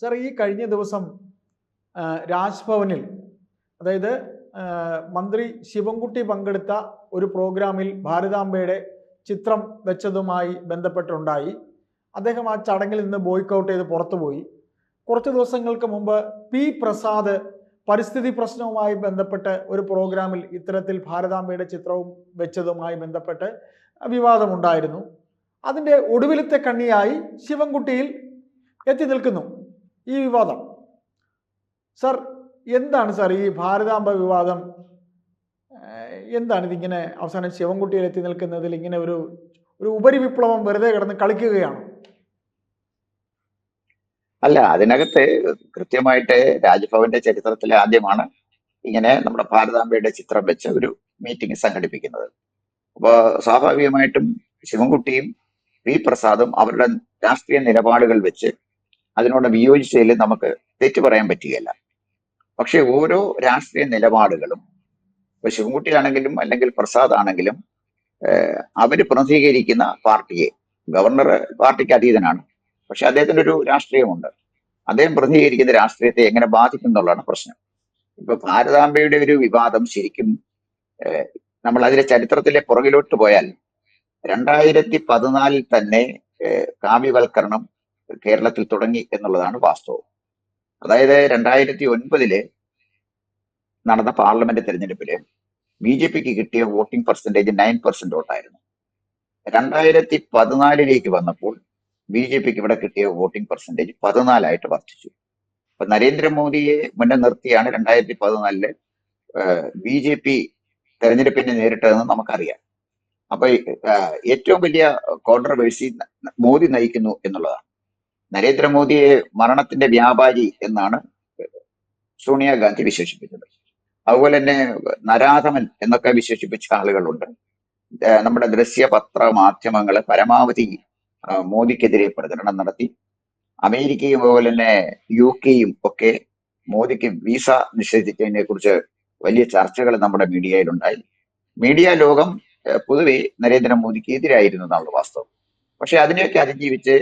Sir, ഈ കഴിഞ്ഞ ദിവസം രാജ്ഭവനിൽ, അതായത് മന്ത്രി ശിവൻകുട്ടി പങ്കെടുത്ത ഒരു പ്രോഗ്രാമിൽ ഭാരതാംബയുടെ ചിത്രം വെച്ചതുമായി ബന്ധപ്പെട്ടുണ്ടായി. അദ്ദേഹം ആ ചടങ്ങിൽ നിന്ന് ബോയ്ക്കൗട്ട് ചെയ്ത് പുറത്തുപോയി. കുറച്ച് ദിവസങ്ങൾക്ക് മുമ്പ് പി പ്രസാദ് പരിസ്ഥിതി പ്രശ്നവുമായി ബന്ധപ്പെട്ട് ഒരു പ്രോഗ്രാമിൽ ഇത്തരത്തിൽ ഭാരതാംബയുടെ ചിത്രവും വെച്ചതുമായി ബന്ധപ്പെട്ട് വിവാദമുണ്ടായിരുന്നു. അതിൻ്റെ ഒടുവിലത്തെ കണ്ണിയായി ശിവൻകുട്ടിയിൽ എത്തി നിൽക്കുന്നു ഈ വിവാദം. സർ, എന്താണ് സാർ ഈ ഭാരതാംബ വിവാദം? എന്താണ് ഇതിങ്ങനെ അവസാനം ശിവൻകുട്ടിയിൽ എത്തി നിൽക്കുന്നതിൽ ഇങ്ങനെ ഒരു ഉപരിവിപ്ലവം വെറുതെ കിടന്ന് കളിക്കുകയാണ്? അല്ല, അതിനകത്ത് കൃത്യമായിട്ട് രാജ്ഭവന്റെ ചരിത്രത്തിൽ ആദ്യമാണ് ഇങ്ങനെ നമ്മുടെ ഭാരതാംബയുടെ ചിത്രം വെച്ച് ഒരു മീറ്റിംഗ് സംഘടിപ്പിക്കുന്നത്. അപ്പോൾ സ്വാഭാവികമായിട്ടും ശിവൻകുട്ടിയും പി പ്രസാദും അവരുടെ രാഷ്ട്രീയ നിലപാടുകൾ വെച്ച് അതിനോട് വിയോജിച്ചതിൽ നമുക്ക് തെറ്റു പറയാൻ പറ്റുകയില്ല. പക്ഷെ ഓരോ രാഷ്ട്രീയ നിലപാടുകളും, ഇപ്പൊ ശിവൻകുട്ടിയാണെങ്കിലും അല്ലെങ്കിൽ പ്രസാദ് ആണെങ്കിലും, അവര് പ്രതിനിധീകരിക്കുന്ന പാർട്ടിയെ, ഗവർണർ പാർട്ടിക്ക് അതീതനാണ്, പക്ഷെ അദ്ദേഹത്തിന് ഒരു രാഷ്ട്രീയമുണ്ട്. അദ്ദേഹം പ്രതിനിധീകരിക്കുന്ന രാഷ്ട്രീയത്തെ എങ്ങനെ ബാധിക്കും എന്നുള്ളതാണ് പ്രശ്നം. ഇപ്പൊ ഭാരതാംബയുടെ ഒരു വിവാദം ശരിക്കും നമ്മൾ അതിലെ ചരിത്രത്തിലെ പുറകിലോട്ട് പോയാൽ 2014 തന്നെ കാവ്യവൽക്കരണം കേരളത്തിൽ തുടങ്ങി എന്നുള്ളതാണ് വാസ്തവം. അതായത് 2009 നടന്ന പാർലമെന്റ് തെരഞ്ഞെടുപ്പില് BJPക്ക് കിട്ടിയ വോട്ടിംഗ് പെർസെന്റേജ് 9% വോട്ടായിരുന്നു. 2014 വന്നപ്പോൾ BJPക്ക് ഇവിടെ കിട്ടിയ വോട്ടിംഗ് പെർസെന്റേജ് 14 വർദ്ധിച്ചു. അപ്പൊ നരേന്ദ്രമോദിയെ മുന്നേ നിർത്തിയാണ് 2014 BJP തെരഞ്ഞെടുപ്പിനെ നേരിട്ടതെന്ന് നമുക്കറിയാം. അപ്പൊ ഏറ്റവും വലിയ കോൺട്രവേഴ്സി മോദി നയിക്കുന്നു എന്നുള്ളതാണ്. നരേന്ദ്രമോദിയെ മരണത്തിന്റെ വ്യാപാരി എന്നാണ് സോണിയാഗാന്ധി വിശേഷിപ്പിച്ചത്. അതുപോലെ തന്നെ നരാധമൻ എന്നൊക്കെ വിശേഷിപ്പിച്ച ആളുകളുണ്ട്. നമ്മുടെ ദൃശ്യപത്ര മാധ്യമങ്ങള് പരമാവധി മോദിക്കെതിരെ പ്രചരണം നടത്തി. അമേരിക്കയും അതുപോലെ തന്നെ UK ഒക്കെ മോദിക്ക് വിസ നിഷേധിച്ചതിനെ കുറിച്ച് വലിയ ചർച്ചകൾ നമ്മുടെ മീഡിയയിലുണ്ടായി. മീഡിയ ലോകം പൊതുവെ നരേന്ദ്രമോദിക്ക് എതിരായിരുന്നു എന്നുള്ള വാസ്തവം. പക്ഷെ അതിനെയൊക്കെ അതിജീവിച്ച്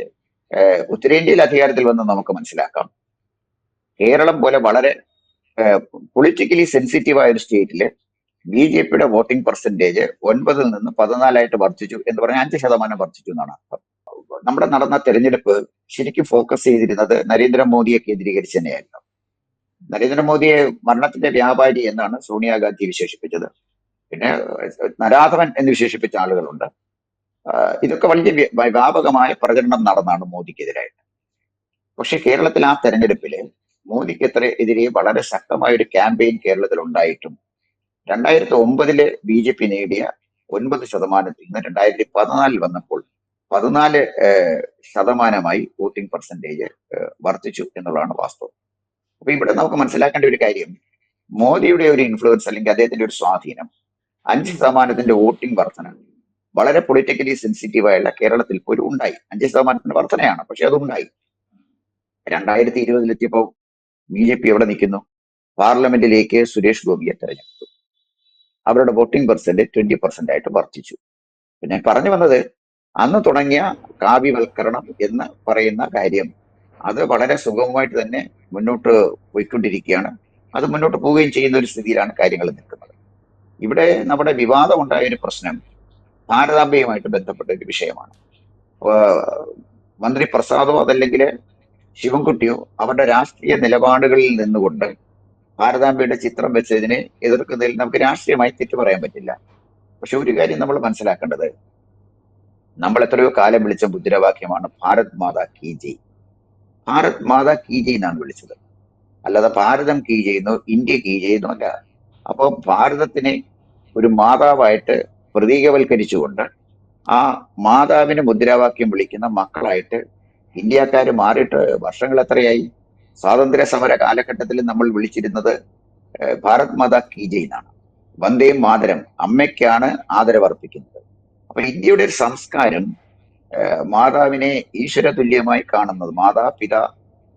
ഉത്തരേന്ത്യയിൽ അധികാരത്തിൽ വന്ന് നമുക്ക് മനസ്സിലാക്കാം, കേരളം പോലെ വളരെ പൊളിറ്റിക്കലി സെൻസിറ്റീവായ ഒരു സ്റ്റേറ്റില് BJPയുടെ വോട്ടിംഗ് പെർസെന്റേജ് 9 നിന്ന് 14 വർദ്ധിച്ചു എന്ന് പറഞ്ഞാൽ 5% വർദ്ധിച്ചു എന്നാണ് അർത്ഥം. നമ്മുടെ നടന്ന തെരഞ്ഞെടുപ്പ് ശരിക്കും ഫോക്കസ് ചെയ്തിരുന്നത് നരേന്ദ്രമോദിയെ കേന്ദ്രീകരിച്ച് തന്നെയായിരുന്നു. നരേന്ദ്രമോദിയെ മരണത്തിന്റെ വ്യാപാരി എന്നാണ് സോണിയാഗാന്ധി വിശേഷിപ്പിച്ചത്. പിന്നെ നരാധവൻ എന്ന് വിശേഷിപ്പിച്ച ആളുകളുണ്ട്. ഇതൊക്കെ വലിയ വ്യാപകമായ പ്രചരണം നടന്നാണ് മോദിക്കെതിരായിട്ട്. പക്ഷെ കേരളത്തിൽ ആ തെരഞ്ഞെടുപ്പില് മോദിക്ക് എതിരെ വളരെ ശക്തമായ ഒരു ക്യാമ്പയിൻ കേരളത്തിൽ ഉണ്ടായിട്ടും 2009 BJP നേടിയ 9% നിന്ന് 2014 വന്നപ്പോൾ 14% വോട്ടിംഗ് പെർസെന്റേജ് വർദ്ധിച്ചു എന്നുള്ളതാണ് വാസ്തവം. അപ്പൊ ഇവിടെ നമുക്ക് മനസ്സിലാക്കേണ്ട ഒരു കാര്യം, മോദിയുടെ ഒരു ഇൻഫ്ലുവൻസ് അല്ലെങ്കിൽ അദ്ദേഹത്തിന്റെ ഒരു സ്വാധീനം 5% വോട്ടിംഗ് വർധന വളരെ പൊളിറ്റിക്കലി സെൻസിറ്റീവായുള്ള കേരളത്തിൽ പോലും ഉണ്ടായി. 5% വർധനയാണ്, പക്ഷെ അതുണ്ടായി. 2020 എത്തിയപ്പോൾ BJP എവിടെ നിൽക്കുന്നു? പാർലമെന്റിലേക്ക് സുരേഷ് ഗോപിയെ തെരഞ്ഞെടുത്തു. അവരുടെ വോട്ടിംഗ് പെർസെന്റേജ് 20% വർദ്ധിച്ചു. ഞാൻ പറഞ്ഞു വന്നത്, അന്ന് തുടങ്ങിയ കാവ്യവൽക്കരണം എന്ന് പറയുന്ന കാര്യം അത് വളരെ സുഗമമായിട്ട് തന്നെ മുന്നോട്ട് പോയിക്കൊണ്ടിരിക്കുകയാണ്. അത് മുന്നോട്ട് പോവുകയും ചെയ്യുന്ന ഒരു സ്ഥിതിയിലാണ് കാര്യങ്ങൾ നിൽക്കുന്നത്. ഇവിടെ നമ്മുടെ വിവാദം ഉണ്ടായ ഒരു പ്രശ്നം ഭാരതാംബയുമായിട്ട് ബന്ധപ്പെട്ട ഒരു വിഷയമാണ്. മന്ത്രി പ്രസാദോ അതല്ലെങ്കിൽ ശിവൻകുട്ടിയോ അവരുടെ രാഷ്ട്രീയ നിലപാടുകളിൽ നിന്നുകൊണ്ട് ഭാരതാംബയുടെ ചിത്രം വെച്ചതിനെ എതിർക്കുന്നതിൽ നമുക്ക് രാഷ്ട്രീയമായി തെറ്റു പറയാൻ പറ്റില്ല. പക്ഷെ ഒരു കാര്യം നമ്മൾ മനസ്സിലാക്കേണ്ടത്, നമ്മൾ എത്രയോ കാലം വിളിച്ച മുദ്രാവാക്യമാണ് ഭാരത് മാതാ കീ ജയ്. ഭാരത് മാതാ കീ ജയ് എന്നാണ് വിളിച്ചത്, അല്ലാതെ ഭാരതം കീ ചെയ്യുന്നു, ഇന്ത്യ കീ ചെയ്യുന്നു അല്ല. അപ്പോൾ ഭാരതത്തിനെ ഒരു മാതാവായിട്ട് പ്രതീകവൽക്കരിച്ചുകൊണ്ട് ആ മാതാവിന് മുദ്രാവാക്യം വിളിക്കുന്ന മക്കളായിട്ട് ഇന്ത്യക്കാർ മാറിയിട്ട് വർഷങ്ങൾ എത്രയായി? സ്വാതന്ത്ര്യ സമര കാലഘട്ടത്തിൽ നമ്മൾ വിളിച്ചിരുന്നത് ഭാരത് മാതാ കീ ജയ് എന്നാണ്. വന്ദേ മാതരം, അമ്മയ്ക്കാണ് ആദരവർപ്പിക്കുന്നത്. അപ്പൊ ഇന്ത്യയുടെ ഒരു സംസ്കാരം മാതാവിനെ ഈശ്വര തുല്യമായി കാണുന്നത്, മാതാപിതാ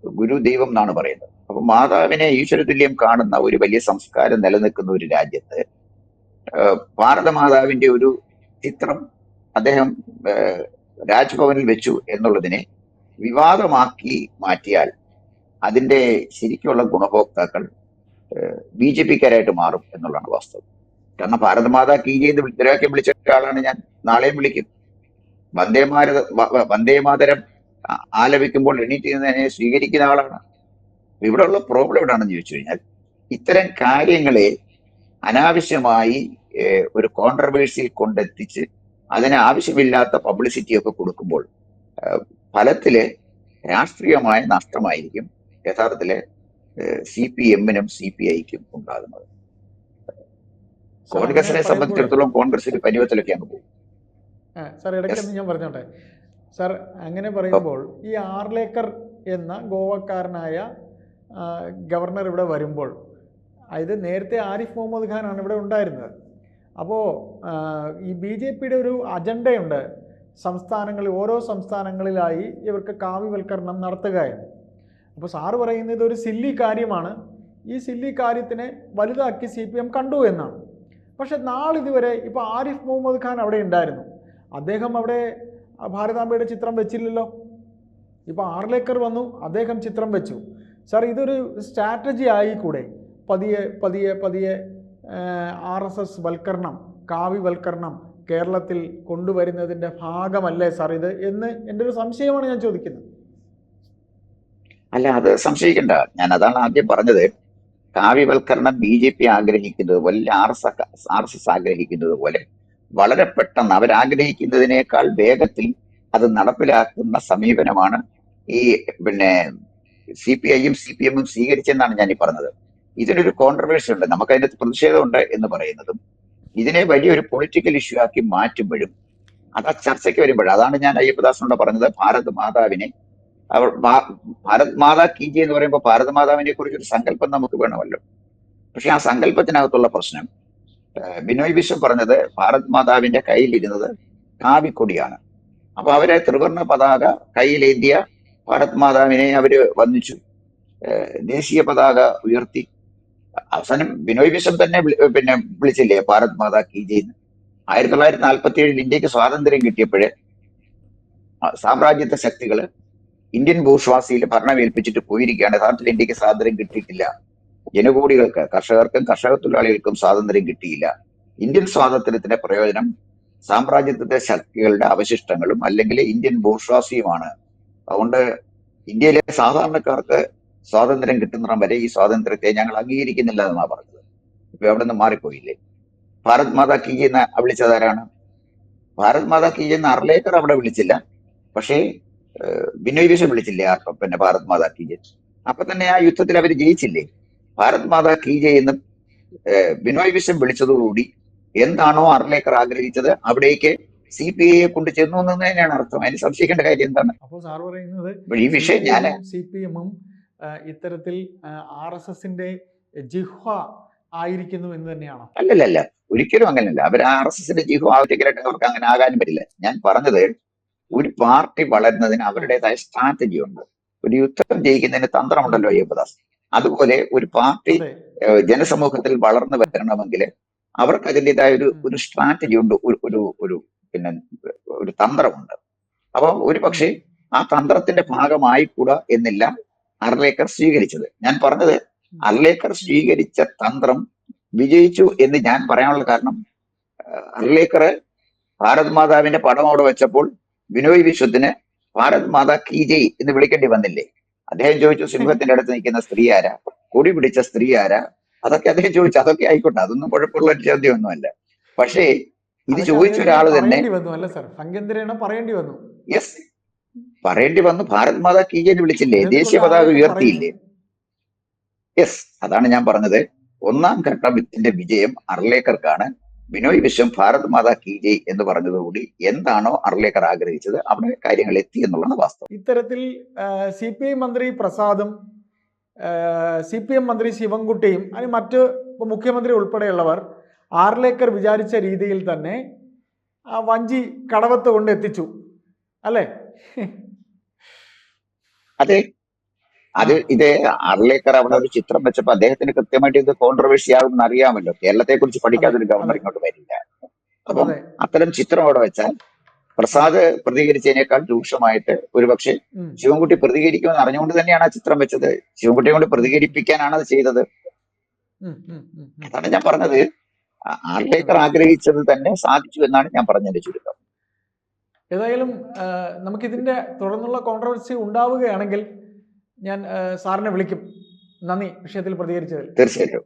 ഗുരു ദൈവം എന്നാണ് പറയുന്നത്. അപ്പൊ മാതാവിനെ ഈശ്വര തുല്യം കാണുന്ന ഒരു വലിയ സംസ്കാരം നിലനിൽക്കുന്ന ഒരു രാജ്യത്ത് ഭാരതമാതാവിന്റെ ഒരു ചിത്രം അദ്ദേഹം രാജ്ഭവനിൽ വെച്ചു എന്നുള്ളതിനെ വിവാദമാക്കി മാറ്റിയാൽ അതിന്റെ ശരിക്കുള്ള ഗുണഭോക്താക്കൾ ബി ജെ പിക്കാരായിട്ട് മാറും എന്നുള്ളതാണ് വാസ്തവം. കാരണം ഭാരത് മാതാ കീ ചെയ്ത് മുദ്രാവാക്യം വിളിച്ച ഒരാളാണ് ഞാൻ, നാളെയും വിളിക്കും. വന്ദേ മാതരം ആലപിക്കുമ്പോൾ എണീറ്റ് നിന്ന് സ്വീകരിക്കുന്ന ആളാണ്. ഇവിടെ ഉള്ള പ്രോബ്ലം എവിടെയാണെന്ന് ചോദിച്ചു കഴിഞ്ഞാൽ, ഇത്തരം കാര്യങ്ങളെ അനാവശ്യമായി ഒരു കോൺട്രവേഴ്സിയിൽ കൊണ്ടെത്തിച്ച് അതിന് ആവശ്യമില്ലാത്ത പബ്ലിസിറ്റി ഒക്കെ കൊടുക്കുമ്പോൾ ഫലത്തില് രാഷ്ട്രീയമായ നഷ്ടമായിരിക്കും യഥാർത്ഥത്തില് CPM-നും CPI-ക്കും ഉണ്ടാകുന്നത്. സാർ അങ്ങനെ കോൺഗ്രസിനെ പറയുമ്പോൾ സംബന്ധിച്ചിടത്തോളം കോൺഗ്രസ് ഒരു പരുവത്തിലൊക്കെ അങ്ങ് പോകും. സാർ ഇടയ്ക്കൊന്ന് ഞാൻ പറഞ്ഞോട്ടെ സാർ, അങ്ങനെ പറയുമ്പോൾ ഈ ആർലേക്കർ എന്ന ഗോവക്കാരനായ ഗവർണർ ഇവിടെ വരുമ്പോൾ, ഇത് നേരത്തെ ആരിഫ് മുഹമ്മദ് ഖാനാണ് ഇവിടെ ഉണ്ടായിരുന്നത്. അപ്പോൾ ഈ BJP-യുടെ ഒരു അജണ്ടയുണ്ട്, സംസ്ഥാനങ്ങളിൽ ഓരോ സംസ്ഥാനങ്ങളിലായി ഇവർക്ക് കാവ്യവൽക്കരണം നടത്തുക എന്ന്. അപ്പോൾ സാറ് പറയുന്നത് ഒരു സില്ലി കാര്യമാണ്, ഈ സില്ലി കാര്യത്തിനെ വലുതാക്കി CPM കണ്ടു എന്നാണ്. പക്ഷെ നാളിതുവരെ ഇപ്പോൾ ആരിഫ് മുഹമ്മദ് ഖാൻ അവിടെ ഉണ്ടായിരുന്നു, അദ്ദേഹം അവിടെ ഭാരതാംബയുടെ ചിത്രം വെച്ചില്ലല്ലോ. ഇപ്പോൾ ആർലേക്കർ വന്നു, അദ്ദേഹം ചിത്രം വെച്ചു. സാർ, ഇതൊരു സ്ട്രാറ്റജി ആയിക്കൂടെ? പതിയെ പതിയെ പതിയെ RSS വൽക്കരണം, കാവ്യവൽക്കരണം കേരളത്തിൽ കൊണ്ടുവരുന്നതിൻ്റെ ഭാഗമല്ലേ സാർ ഇത് എന്ന് എൻ്റെ ഒരു സംശയമാണ് ഞാൻ ചോദിക്കുന്നത്. അല്ല, അത് സംശയിക്കണ്ട. ഞാൻ അതാണ് ആദ്യം പറഞ്ഞത്. കാവ്യവൽക്കരണം BJP ആഗ്രഹിക്കുന്നത് പോലെ, RSS ആഗ്രഹിക്കുന്നത് പോലെ വളരെ പെട്ടെന്ന് അവരാഗ്രഹിക്കുന്നതിനേക്കാൾ വേഗത്തിൽ അത് നടപ്പിലാക്കുന്ന സമീപനമാണ് ഈ CPI-യും CPM-ഉം സ്വീകരിച്ചെന്നാണ് ഞാൻ ഈ പറഞ്ഞത്. ഇതിനൊരു കോൺട്രവേഴ്സി ഉണ്ട്, നമുക്ക് അതിനകത്ത് പ്രതിഷേധമുണ്ട് എന്ന് പറയുന്നതും ഇതിനെ വലിയൊരു പൊളിറ്റിക്കൽ ഇഷ്യൂ ആക്കി മാറ്റുമ്പോഴും അത് ആ ചർച്ചയ്ക്ക് വരുമ്പോഴും, അതാണ് ഞാൻ അയ്യപ്പദാസിനോട് പറഞ്ഞത്, ഭാരത് മാതാവിനെ ഭാരത് മാതാ കീ ജയ് എന്ന് പറയുമ്പോൾ ഭാരത് മാതാവിനെ കുറിച്ചൊരു സങ്കല്പം നമുക്ക് വേണമല്ലോ. പക്ഷെ ആ സങ്കല്പത്തിനകത്തുള്ള പ്രശ്നം, ബിനോയ് വിശ്വം പറഞ്ഞത് ഭാരത് മാതാവിന്റെ കയ്യിലിരുന്നത് കാവിക്കൊടിയാണ്. അപ്പൊ അവരെ ത്രിവർണ്ണ പതാക കയ്യിലേന്തിയ ഭാരത് മാതാവിനെ അവര് വന്ദിച്ചു, ദേശീയ പതാക ഉയർത്തി. അവസാനം ബിനോയ് വിശ്വം തന്നെ വിളിച്ചില്ലേ ഭാരത് മാതാ കീ ജയ്. 1947 ഇന്ത്യക്ക് സ്വാതന്ത്ര്യം കിട്ടിയപ്പോഴേ സാമ്രാജ്യത്വ ശക്തികള് ഇന്ത്യൻ ഭൂഷ്വാസിയിൽ ഭരണം ഏൽപ്പിച്ചിട്ട് പോയിരിക്കുകയാണ്. യഥാർത്ഥത്തിൽ ഇന്ത്യക്ക് സ്വാതന്ത്ര്യം കിട്ടിയിട്ടില്ല. ജനകോടികൾക്ക്, കർഷകർക്കും കർഷക തൊഴിലാളികൾക്കും സ്വാതന്ത്ര്യം കിട്ടിയില്ല. ഇന്ത്യൻ സ്വാതന്ത്ര്യത്തിന്റെ പ്രയോജനം സാമ്രാജ്യത്വ ശക്തികളുടെ അവശിഷ്ടങ്ങളും അല്ലെങ്കിൽ ഇന്ത്യൻ ഭൂഷ്വാസിയുമാണ്. അതുകൊണ്ട് ഇന്ത്യയിലെ സാധാരണക്കാർക്ക് സ്വാതന്ത്ര്യം കിട്ടുന്നിടം വരെ ഈ സ്വാതന്ത്ര്യത്തെ ഞങ്ങൾ അംഗീകരിക്കുന്നില്ല എന്നാണ് പറഞ്ഞത്. ഇപ്പൊ അവിടെ നിന്ന് മാറിപ്പോയില്ലേ? ഭാരത് മാതാ കീ ജയ് വിളിച്ചതാരാണ്? ഭാരത് മാതാ കീ ജയ് അർലേക്കർ അവിടെ വിളിച്ചില്ല, പക്ഷേ ബിനോയ് വിശ്വം വിളിച്ചില്ലേ ഭാരത് മാതാ കീ ജയ്? അപ്പൊ തന്നെ ആ യുദ്ധത്തിൽ അവർ ജയിച്ചില്ലേ? ഭാരത് മാതാ കീ ജയ് എന്ന് ബിനോയ് വിശ്വം വിളിച്ചതോടുകൂടി എന്താണോ അർലേക്കർ ആഗ്രഹിച്ചത് അവിടേക്ക് CPI-യെ കൊണ്ട് ചെന്നു എന്ന് തന്നെയാണ് അർത്ഥം. അതിന് സംശയിക്കേണ്ട കാര്യം എന്താണ്? അപ്പോൾ സാർ പറയുന്നത് ഈ വിഷയം ഞാൻ CPM-ഉം ഇത്തരത്തിൽ RSS-ന്റെ ജിഹ്വ ആയിരിക്കുന്നു എന്ന് തന്നെയാണോ? അല്ലല്ല, ഒരിക്കലും അങ്ങനെയല്ല. അവർ RSS-ന്റെ ജിഹ്വ ആവശ്യമായിട്ട് അവർക്ക് അങ്ങനെ ആകാനും പറ്റില്ല. ഞാൻ പറഞ്ഞത്, ഒരു പാർട്ടി വളരുന്നതിന് അവരുടേതായ സ്ട്രാറ്റജി ഉണ്ട്. ഒരു യുദ്ധം ജയിക്കുന്നതിന് തന്ത്രമുണ്ടല്ലോ അയ്യപ്പദാസ്. അതുപോലെ ഒരു പാർട്ടി ജനസമൂഹത്തിൽ വളർന്നു വരണമെങ്കിൽ അവർക്ക് അതിൻ്റെതായ ഒരു സ്ട്രാറ്റജി ഉണ്ട്, ഒരു തന്ത്രമുണ്ട്. അപ്പൊ ഒരു പക്ഷേ ആ തന്ത്രത്തിന്റെ ഭാഗമായിക്കൂടാ എന്നില്ല അർലേക്കർ സ്വീകരിച്ചത്. ഞാൻ പറഞ്ഞത്, അർലേക്കർ സ്വീകരിച്ച തന്ത്രം വിജയിച്ചു എന്ന് ഞാൻ പറയാനുള്ള കാരണം, അർലേക്കർ ഭാരത് മാതാവിന്റെ പടം അവിടെ വെച്ചപ്പോൾ ബിനോയ് വിശ്വത്തിന് ഭാരത് മാതാ കീ ജയ് എന്ന് വിളിക്കേണ്ടി വന്നില്ലേ? അദ്ദേഹം ചോദിച്ചു, സിംഹത്തിന്റെ അടുത്ത് നിൽക്കുന്ന സ്ത്രീ ആരാ, കൊടി പിടിച്ച സ്ത്രീ ആരാ? അതൊക്കെ അദ്ദേഹം ചോദിച്ചു. അതൊക്കെ ആയിക്കോട്ടെ, അതൊന്നും കുഴപ്പമുള്ള ഒരു ചോദ്യമൊന്നുമല്ല. പക്ഷേ ഇത് ചോദിച്ച ഒരാള് തന്നെ യെസ് പറയേണ്ടി വന്നു. ഭാരത് മാതാ കീ ജയ് വിളിച്ചില്ലേ? ദേശീയ പതാക ഉയർത്തിയില്ലേ? യെസ്, അതാണ് ഞാൻ പറഞ്ഞത്. ഒന്നാം ഘട്ടത്തിന്റെ വിജയം അർലേക്കർക്കാണ്. ബിനോയ് വിശ്വം ഭാരത് മാതാ കീ ജയ് എന്ന് പറഞ്ഞതോടുകൂടി എന്താണോ അർലേക്കർ ആഗ്രഹിച്ചത് അവിടെ കാര്യങ്ങൾ എത്തി എന്നുള്ളതാണ് വാസ്തവം. ഇത്തരത്തിൽ CPI മന്ത്രി പ്രസാദും CPM മന്ത്രി ശിവൻകുട്ടിയും അതിന് മറ്റ് മുഖ്യമന്ത്രി ഉൾപ്പെടെയുള്ളവർ ആർലേക്കർ വിചാരിച്ച രീതിയിൽ തന്നെ വഞ്ചി കടവത്ത് കൊണ്ട് എത്തിച്ചു അല്ലേ? അതെ, ഇത് അർലേക്കർ അവിടെ ഒരു ചിത്രം വെച്ചപ്പോ അദ്ദേഹത്തിന് കൃത്യമായിട്ട് ഇത് കോൺട്രവേഴ്സി ആകുമെന്ന് അറിയാമല്ലോ. കേരളത്തെ കുറിച്ച് പഠിക്കാതെ ഒരു ഗവർണർ ഇങ്ങോട്ട് വരില്ല. അപ്പം അത്തരം ചിത്രം അവിടെ വെച്ചാൽ പ്രസാദ് പ്രതികരിച്ചതിനേക്കാൾ രൂക്ഷമായിട്ട് ഒരുപക്ഷെ ഉം, ശിവൻകുട്ടി പ്രതികരിക്കുമെന്ന് അറിഞ്ഞുകൊണ്ട് തന്നെയാണ് ആ ചിത്രം വെച്ചത്. ശിവൻകുട്ടിയെ കൊണ്ട് പ്രതികരിപ്പിക്കാനാണ് അത് ചെയ്തത്. ഉം, ഉം, ഉം, ഉം. അതാണ് ഞാൻ പറഞ്ഞത്. ആർലേക്കർ ആഗ്രഹിച്ചത് തന്നെ സാധിച്ചു എന്നാണ് ഞാൻ പറഞ്ഞതിന്റെ ചുരുക്കം. ഏതായാലും നമുക്കിതിൻ്റെ തുടർന്നുള്ള കോൺട്രവേഴ്സി ഉണ്ടാവുകയാണെങ്കിൽ ഞാൻ സാറിനെ വിളിക്കും. നന്ദി വിഷയത്തിൽ പ്രതികരിച്ചതിൽ. തീർച്ചയായിട്ടും.